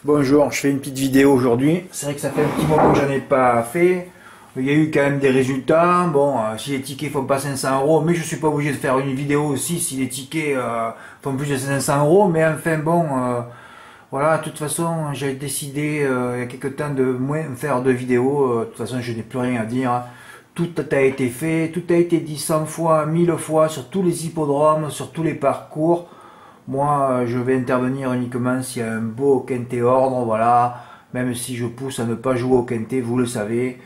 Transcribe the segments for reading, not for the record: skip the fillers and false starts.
Bonjour, je fais une petite vidéo aujourd'hui. C'est vrai que ça fait un petit moment que j'en ai pas fait. Il y a eu quand même des résultats. Bon, si les tickets font pas 500 €, mais je suis pas obligé de faire une vidéo aussi si les tickets font plus de 500 €. Mais enfin bon, voilà, de toute façon, j'ai décidé il y a quelques temps de moins faire de vidéos. De toute façon, je n'ai plus rien à dire. Tout a été fait, tout a été dit 100 fois, 1000 fois sur tous les hippodromes, sur tous les parcours. Moi, je vais intervenir uniquement s'il y a un beau quintet ordre, voilà. Même si je pousse à ne pas jouer au quintet, vous le savez.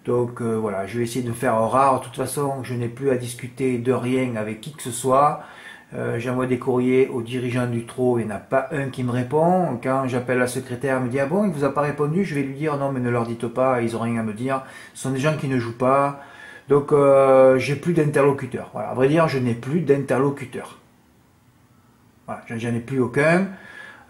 Donc voilà, je vais essayer de faire rare. De toute façon, je n'ai plus à discuter de rien avec qui que ce soit. J'envoie des courriers aux dirigeants du trot, il n'y en a pas un qui me répond. Quand j'appelle la secrétaire, elle me dit ah bon, il vous a pas répondu, je vais lui dire non mais ne leur dites pas, ils n'ont rien à me dire. Ce sont des gens qui ne jouent pas. Donc j'ai plus d'interlocuteur. Voilà, à vrai dire, je n'ai plus d'interlocuteur. Voilà, j'en ai plus aucun.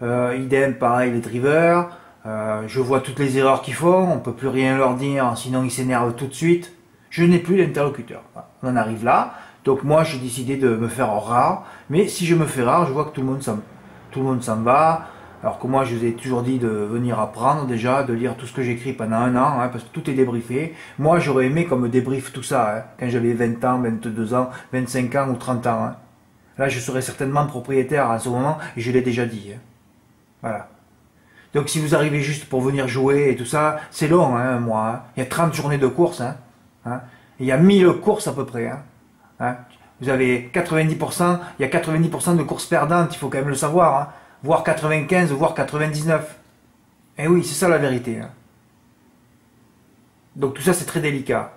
Idem, pareil, les drivers. Je vois toutes les erreurs qu'ils font, on peut plus rien leur dire, sinon ils s'énervent tout de suite. Je n'ai plus d'interlocuteur. Voilà, on en arrive là. Donc moi, j'ai décidé de me faire rare. Mais si je me fais rare, je vois que tout le monde s'en va. Alors que moi, je vous ai toujours dit de venir apprendre déjà, de lire tout ce que j'écris pendant un an, parce que tout est débriefé. Moi, j'aurais aimé qu'on me débriefe tout ça, quand j'avais 20 ans, 22 ans, 25 ans ou 30 ans. Là, je serais certainement propriétaire en ce moment, et je l'ai déjà dit. Voilà. Donc si vous arrivez juste pour venir jouer et tout ça, c'est long, un mois. Il y a 30 journées de course. Il y a 1000 courses à peu près. Vous avez 90%, il y a 90% de courses perdantes, il faut quand même le savoir. Voire 95, voire 99. Et oui, c'est ça la vérité. Donc tout ça, c'est très délicat.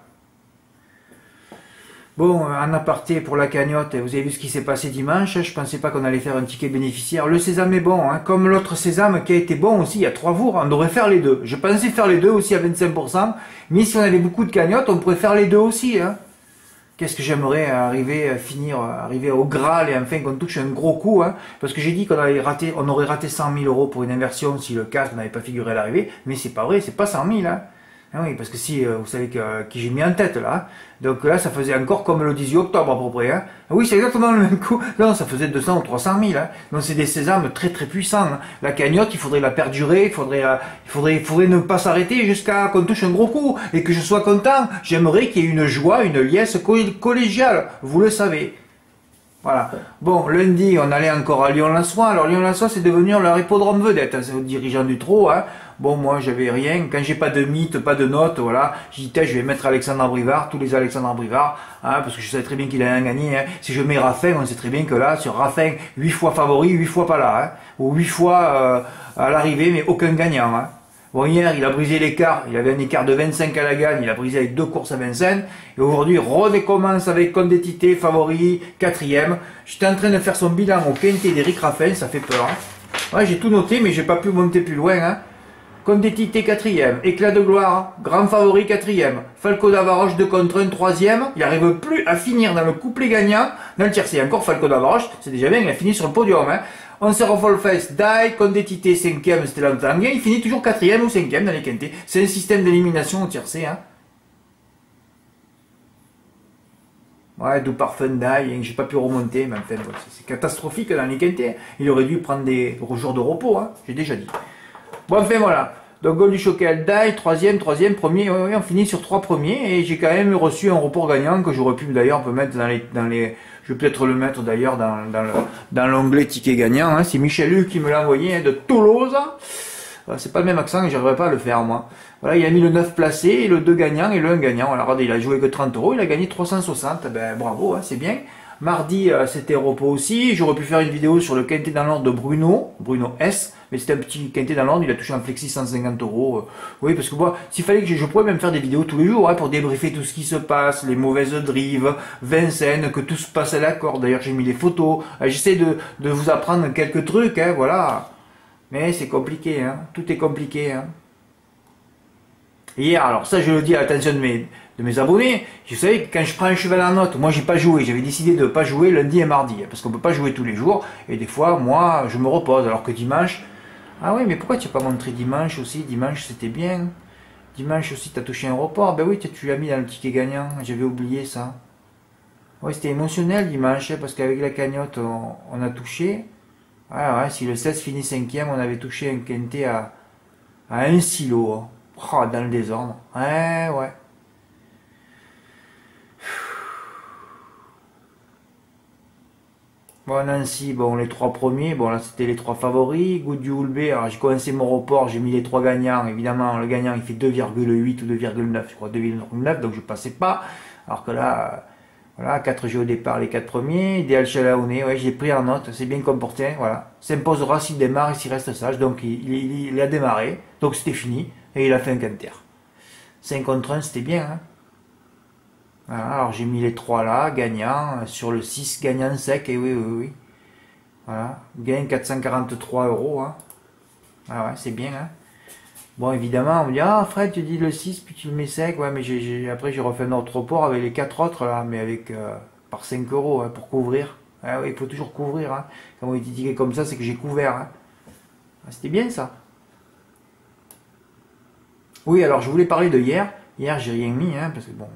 Bon, en aparté pour la cagnotte, vous avez vu ce qui s'est passé dimanche, je pensais pas qu'on allait faire un ticket bénéficiaire. Le sésame est bon, comme l'autre sésame qui a été bon aussi il y a 3 jours, on devrait faire les deux. Je pensais faire les deux aussi à 25%, mais si on avait beaucoup de cagnottes, on pourrait faire les deux aussi. Qu'est-ce que j'aimerais arriver au Graal et enfin qu'on touche un gros coup, parce que j'ai dit qu'on aurait raté 100 000 € pour une inversion si le 4 n'avait pas figuré à l'arrivée, mais c'est pas vrai, c'est pas 100 000. Ah oui, parce que si, vous savez qui j'ai mis en tête là. Donc là, ça faisait encore comme le 18 octobre à peu près. Ah oui, c'est exactement le même coup. Non, ça faisait 200 ou 300 000. Donc c'est des sésames très très puissants. La cagnotte, il faudrait la perdurer, il faudrait ne pas s'arrêter jusqu'à qu'on touche un gros coup et que je sois content. J'aimerais qu'il y ait une joie, une liesse collégiale. Vous le savez. Voilà. Bon, lundi, on allait encore à Lyon-la-Soie. Alors Lyon-la-Soie, c'est devenir leur hippodrome vedette. C'est aux dirigeants du trot. Bon, moi, j'avais rien. Quand j'ai pas de mythe, pas de notes, voilà. J'ai dit, je vais mettre Alexandre Brivard, tous les Alexandre Brivard, parce que je savais très bien qu'il allait en gagner. Si je mets Raffin, on sait très bien que là, sur Raffin, 8 fois favori, 8 fois pas là. Ou 8 fois à l'arrivée, mais aucun gagnant. Bon, hier, il a brisé l'écart. Il avait un écart de 25 à la gagne. Il a brisé avec 2 courses à 25. Et aujourd'hui, redécommence avec Condé-Tité, favori, 4e. J'étais en train de faire son bilan au quintet d'Éric Raffin. Ça fait peur. Ouais, j'ai tout noté, mais j'ai pas pu monter plus loin. Condé-Tité, 4e. Éclat de gloire, grand favori, 4e. Falco d'Avaroche, 2 contre 1, 3e. Il n'arrive plus à finir dans le couplet gagnant. Dans le tiercé, encore Falco d'Avaroche. C'est déjà bien, il a fini sur le podium. On se refole face, Die, Condé-Tité, 5e, c'était longtemps. Il finit toujours 4e ou 5e dans les quintés. C'est un système d'élimination au tiercé. Ouais, d'où par Die, j'ai pas pu remonter, mais enfin, c'est catastrophique dans les quintés. Il aurait dû prendre des jours de repos, j'ai déjà dit. Bon, enfin voilà. Donc, Gold du Choquel, Die, 3e, 1er. Ouais, on finit sur 3 premiers. Et j'ai quand même reçu un report gagnant que j'aurais pu d'ailleurs mettre dans les. Je vais peut-être le mettre d'ailleurs dans l'onglet ticket gagnant. C'est Michel Hugues qui me l'a envoyé de Toulouse. C'est pas le même accent, j'arriverai pas à le faire moi. Voilà, il a mis le 9 placé, le 2 gagnant et le 1 gagnant. Alors regardez, il a joué que 30 €, il a gagné 360. Ben bravo, c'est bien. Mardi, c'était repos aussi. J'aurais pu faire une vidéo sur le quintet dans l'ordre de Bruno S. Mais c'était un petit quintet dans l'ordre, il a touché en flexi 150 €. Oui, parce que moi, s'il fallait que je pourrais même faire des vidéos tous les jours, pour débriefer tout ce qui se passe, les mauvaises drives, Vincennes, que tout se passe à l'accord. D'ailleurs, j'ai mis les photos. J'essaie de vous apprendre quelques trucs, voilà. Mais c'est compliqué, tout est compliqué. Hier, alors ça je le dis à l'attention de mes abonnés, vous savez que quand je prends un cheval en note, moi j'ai pas joué, j'avais décidé de ne pas jouer lundi et mardi, parce qu'on peut pas jouer tous les jours, et des fois, moi, je me repose, alors que dimanche, ah oui, mais pourquoi tu n'as pas montré dimanche aussi? Dimanche c'était bien, dimanche aussi tu as touché un report, ben oui, tu l'as mis dans le ticket gagnant, j'avais oublié ça. Oui, c'était émotionnel dimanche, parce qu'avec la cagnotte, on a touché, si le 16 finit 5e, on avait touché un quintet à à un silo. Hein. Oh, dans le désordre. Ouais, ouais. Bon, Nancy, bon, les trois premiers, bon, là, c'était les trois favoris. Good du Houlbé, alors j'ai commencé mon report, j'ai mis les trois gagnants. Évidemment, le gagnant, il fait 2,8 ou 2,9, je crois, 2,9, donc je passais pas. Alors que là, voilà, 4G au départ, les quatre premiers. Idéal Chalaouné, ouais, j'ai pris en note, c'est bien comporté, voilà. S'imposera s'il démarre et s'il reste sage, donc il a démarré, donc c'était fini, et il a fait un quinter. 5 contre 1, c'était bien, hein. Voilà, alors j'ai mis les 3 là, gagnant, sur le 6, gagnant sec, et oui, oui, oui. Voilà, gain 443 euros, hein. Ah ouais, c'est bien, hein. Bon, évidemment, on me dit, ah Fred, tu dis le 6, puis tu le mets sec, ouais, mais après j'ai refait un autre report avec les 4 autres, là, mais avec, par 5 euros, hein, pour couvrir. Ah oui, il faut toujours couvrir, hein. Quand on dit ticket comme ça, c'est que j'ai couvert, hein. Ah, c'était bien, ça. Oui, alors je voulais parler de hier. Hier, j'ai rien mis, hein, parce que bon,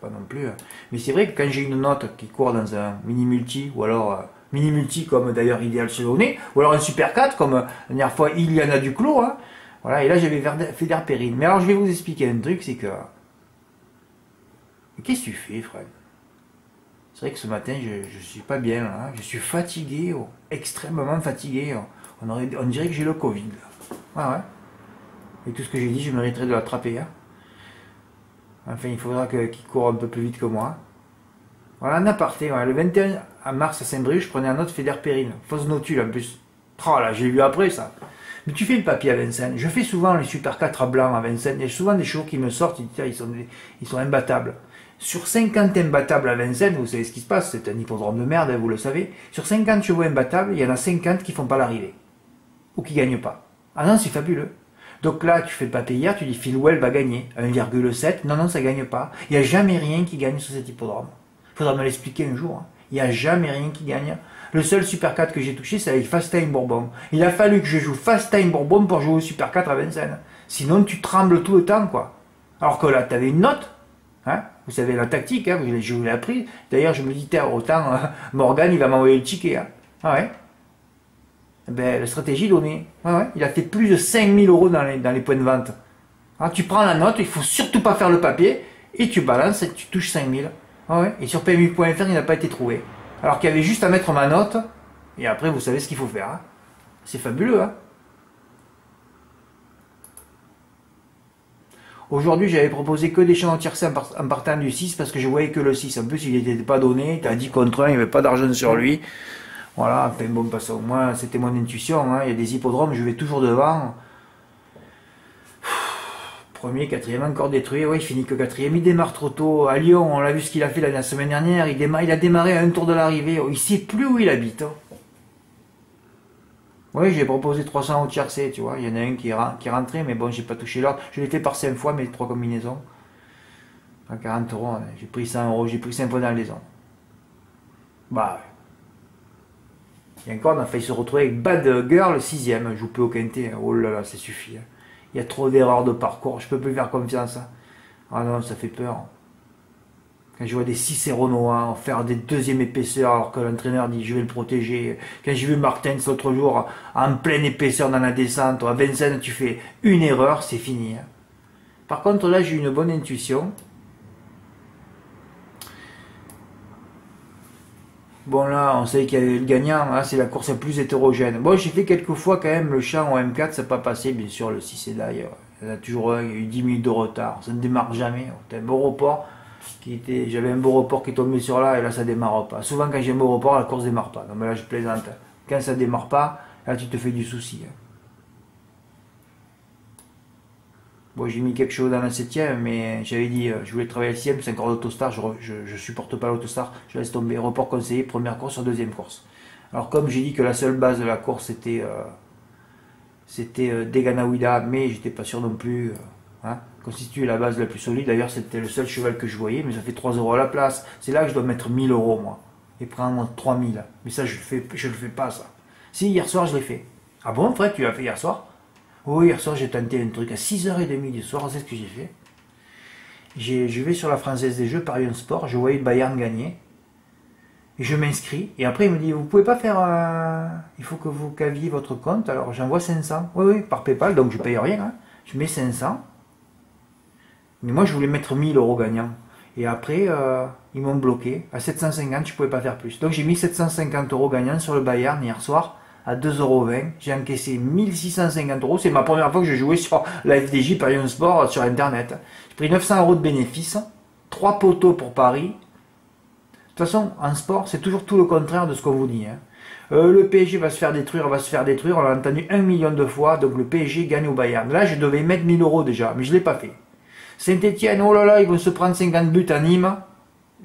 pas non plus. Mais c'est vrai que quand j'ai une note qui court dans un mini-multi, ou alors mini-multi comme d'ailleurs Idéal Chalaouné, ou alors un Super 4, comme la dernière fois il y en a du clos, hein, voilà, et là j'avais Feder Perrine. Mais alors je vais vous expliquer un truc, c'est que. Qu'est-ce que tu fais, Fred? C'est vrai que ce matin je suis pas bien, là, hein, je suis fatigué, oh, extrêmement fatigué. Oh. On dirait que j'ai le Covid. Là. Ouais, ouais. Et tout ce que j'ai dit, je mériterais de l'attraper. Hein. Enfin, il faudra qu'il court un peu plus vite que moi. Voilà, un aparté. Voilà, le 21 mars à Saint-Brieuc, je prenais un autre Feder Perrine. Fausse notule en plus. Oh là, j'ai vu après ça. Mais tu fais le papier à Vincennes. Je fais souvent les Super 4 à blanc à Vincennes. Il y a souvent des chevaux qui me sortent. Ils sont imbattables. Sur 50 imbattables à Vincennes, vous savez ce qui se passe. C'est un hippodrome de merde, hein, vous le savez. Sur 50 chevaux imbattables, il y en a 50 qui font pas l'arrivée. Ou qui gagnent pas. Ah non, c'est fabuleux. Donc là, tu fais le papier hier, tu dis Philwell va gagner. 1,7. Non, non, ça gagne pas. Il n'y a jamais rien qui gagne sur cet hippodrome. Il faudra me l'expliquer un jour. Hein. Il n'y a jamais rien qui gagne. Le seul Super 4 que j'ai touché, c'est avec Fast Time Bourbon. Il a fallu que je joue Fast Time Bourbon pour jouer au Super 4 à Vincennes. Sinon, tu trembles tout le temps, quoi. Alors que là, tu avais une note. Hein. Vous savez la tactique, hein, je vous l'ai appris. D'ailleurs, je me dis, autant Morgan, il va m'envoyer le ticket. Hein. Ah ouais. Ben, la stratégie donnée. Ouais, ouais. Il a fait plus de 5000 euros dans les points de vente. Alors, tu prends la note, il faut surtout pas faire le papier, et tu balances et tu touches 5000. Ah ouais. Et sur PMU.fr, il n'a pas été trouvé. Alors qu'il y avait juste à mettre ma note, et après, vous savez ce qu'il faut faire. Hein. C'est fabuleux. Hein. Aujourd'hui, j'avais proposé que des champs en tiercé en partant du 6, parce que je voyais que le 6. En plus, il n'était pas donné, tu as 10 contre 1, il n'y avait pas d'argent sur lui. Voilà, enfin bon, parce que moi, c'était mon intuition. Hein. Il y a des hippodromes, je vais toujours devant. Premier, quatrième, encore détruit. Oui, il finit que quatrième. Il démarre trop tôt. À Lyon, on l'a vu ce qu'il a fait la semaine dernière. Il a démarré à un tour de l'arrivée. Il ne sait plus où il habite. Oui, j'ai proposé 300 au tiercé, tu vois. Il y en a un qui est rentré, mais bon, j'ai pas touché l'ordre. Je l'ai fait par 5 fois, mes 3 combinaisons. À 40 euros, j'ai pris 100 euros, j'ai pris 5 fois dans les ans. Bah, et encore, on a failli se retrouver avec Bad Girl, 6ème. Je joue plus au quintet. Oh là là, ça suffit. Il y a trop d'erreurs de parcours. Je peux plus faire confiance. Ah non, ça fait peur. Quand je vois des Cicéronois faire des deuxièmes épaisseurs alors que l'entraîneur dit je vais le protéger. Quand j'ai vu Martens l'autre jour en pleine épaisseur dans la descente, à Vincennes, tu fais une erreur, c'est fini. Par contre, là, j'ai une bonne intuition. Bon là, on sait qu'il y a le gagnant, là c'est la course la plus hétérogène. Bon, j'ai fait quelques fois quand même le champ au M4, ça n'a pas passé, bien sûr, le 6 est là, il y en a toujours un, il y a eu 10 minutes de retard, ça ne démarre jamais. C'était un beau report, j'avais un beau report qui tombait sur là, et là ça démarre pas. Souvent quand j'ai un beau report, la course démarre pas. Non mais là je plaisante. Quand ça démarre pas, là tu te fais du souci. Bon, j'ai mis quelque chose dans la 7ème, mais j'avais dit, je voulais travailler la 6ème, c'est encore l'autostar, je supporte pas l'autostar, je laisse tomber. Report conseillé, première course sur deuxième course. Alors comme j'ai dit que la seule base de la course c'était Deganawida, mais j'étais pas sûr non plus, constituer la base la plus solide. D'ailleurs c'était le seul cheval que je voyais, mais ça fait 3 euros à la place. C'est là que je dois mettre 1000 euros moi, et prendre 3000. Mais ça je le fais pas ça. Si, hier soir je l'ai fait. Ah bon Fred, tu l'as fait hier soir? Oui, hier soir j'ai tenté un truc à 6h30 du soir, c'est ce que j'ai fait. Je vais sur la Française des Jeux, Paris un Sport, je voyais Bayern gagner. Et je m'inscris. Et après il me dit, vous pouvez pas faire il faut que vous caviez votre compte, alors j'envoie 500. Oui, oui, par Paypal, donc je paye rien. Hein. je mets 500. Mais moi, je voulais mettre 1000 euros gagnants. Et après, ils m'ont bloqué. À 750, je ne pouvais pas faire plus. Donc, j'ai mis 750 euros gagnants sur le Bayern hier soir à 2,20 euros. J'ai encaissé 1650 euros. C'est ma première fois que je jouais sur la FDJ Paris Sport sur Internet. J'ai pris 900 euros de bénéfices. 3 poteaux pour Paris. De toute façon, en sport, c'est toujours tout le contraire de ce qu'on vous dit. Hein. Le PSG va se faire détruire, va se faire détruire. On l'a entendu 1 million de fois. Donc, le PSG gagne au Bayern. Là, je devais mettre 1000 euros déjà, mais je ne l'ai pas fait. Saint-Etienne, oh là là, ils vont se prendre 50 buts à Nîmes.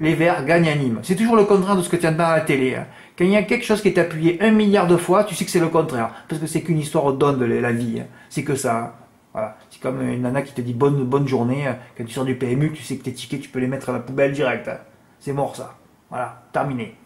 Les Verts gagnent à Nîmes. C'est toujours le contraire de ce que tu entends à la télé. Hein. Quand il y a quelque chose qui est appuyé 1 milliard de fois, tu sais que c'est le contraire. Parce que c'est qu'une histoire d'onde de la vie. Hein. C'est que ça. Hein. Voilà. C'est comme une nana qui te dit bonne journée. Quand tu sors du PMU, tu sais que tes tickets, tu peux les mettre à la poubelle direct. Hein. C'est mort ça. Voilà, terminé.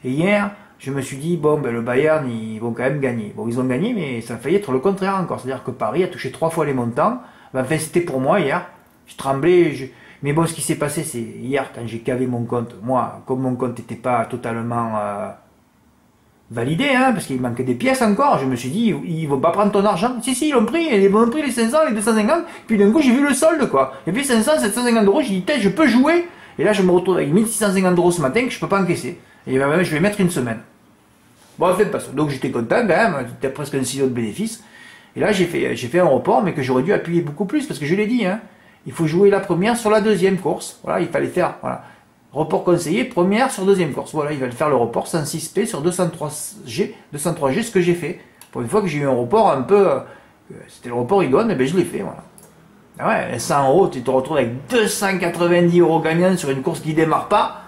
Et hier, je me suis dit, bon, ben, le Bayern, ils vont quand même gagner. Bon, ils ont gagné, mais ça a failli être le contraire encore. C'est-à-dire que Paris a touché 3 fois les montants. Enfin, c'était pour moi hier. Je tremblais, mais bon, ce qui s'est passé, c'est hier, quand j'ai cavé mon compte, moi, comme mon compte n'était pas totalement validé, hein, parce qu'il manquait des pièces encore, je me suis dit, ils vont pas prendre ton argent. Si, ils l'ont pris, ils ont pris les 500, les 250, puis d'un coup, j'ai vu le solde, quoi. Il y avait 500, 750 euros, j'ai dit, je peux jouer. Et là, je me retrouve avec 1650 euros ce matin que je peux pas encaisser. Et ben, je vais mettre une semaine. Bon, fait pas ça. Donc, j'étais content, quand même, c'était presque un silo de bénéfice. Et là, j'ai fait un report, mais que j'aurais dû appuyer beaucoup plus, parce que je l'ai dit, hein. Il faut jouer la première sur la deuxième course. Voilà, il fallait faire, voilà. Report conseillé, première sur deuxième course. Voilà, il fallait faire le report 106P sur 203G, ce que j'ai fait. Pour une fois que j'ai eu un report un peu, c'était le report idoine, et ben je l'ai fait, voilà. Ah ouais, 100 euros, tu te retrouves avec 290 euros gagnants sur une course qui démarre pas.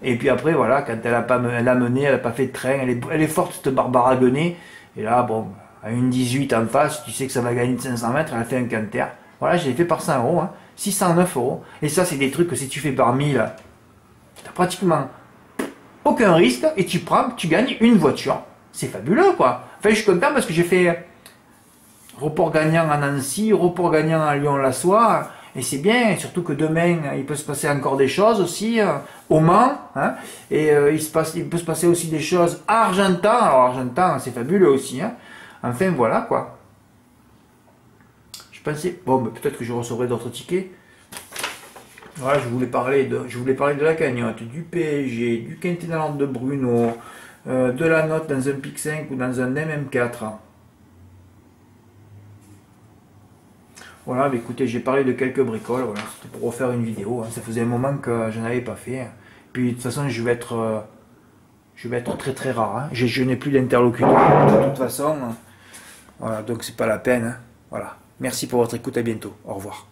Et puis après, voilà, quand elle a mené, elle a pas fait de train, elle est forte, cette Barbara Guenet. Et là, bon, à une 18 en face, tu sais que ça va gagner de 500 mètres, elle a fait un canter. Voilà, je l'ai fait par 100 euros, hein. 609 euros. Et ça, c'est des trucs que si tu fais par 1000, tu n'as pratiquement aucun risque et tu gagnes une voiture. C'est fabuleux, quoi. Enfin, je suis content parce que j'ai fait report gagnant à Nancy, report gagnant à Lyon-la-Soie. Et c'est bien, surtout que demain, il peut se passer encore des choses aussi au Mans. Hein, et il peut se passer aussi des choses à Argentan. Alors, Argentan, c'est fabuleux aussi. Hein. Enfin, voilà, quoi. Bon, ben, peut-être que je recevrai d'autres tickets. Voilà, je voulais parler de la cagnotte, du PSG, du quintet de Bruno, de la note dans un PIC 5 ou dans un MM4. Voilà, mais écoutez, j'ai parlé de quelques bricoles, voilà, c'était pour refaire une vidéo. Hein. Ça faisait un moment que je n'avais pas fait. Puis de toute façon, je vais être très très rare. Hein. Je n'ai plus d'interlocuteur de toute façon. Voilà, donc c'est pas la peine. Hein. Voilà. Merci pour votre écoute, à bientôt. Au revoir.